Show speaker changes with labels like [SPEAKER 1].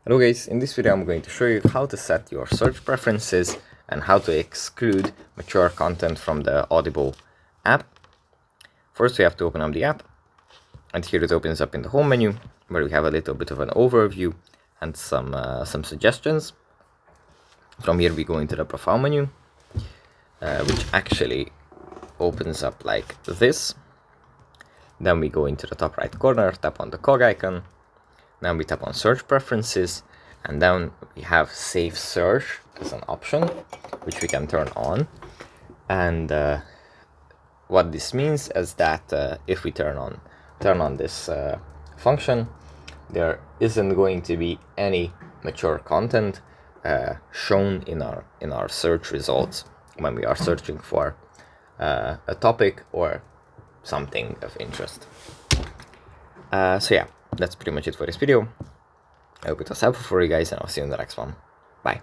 [SPEAKER 1] Hello guys, in this video I'm going to show you how to set your search preferences and how to exclude mature content from the Audible app. First we have to open up the app, and here it opens up in the home menu where we have a little bit of an overview and some suggestions. From here we go into the profile menu, which actually opens up like this. Then we go into the top right corner, tap on the cog icon. Now we tap on search preferences, and then we have save search as an option, which we can turn on. And what this means is that if we turn on this function, there isn't going to be any mature content shown in our search results when we are searching for a topic or something of interest. So yeah, that's pretty much it for this video. I hope it was helpful for you guys, and I'll see you in the next one. Bye.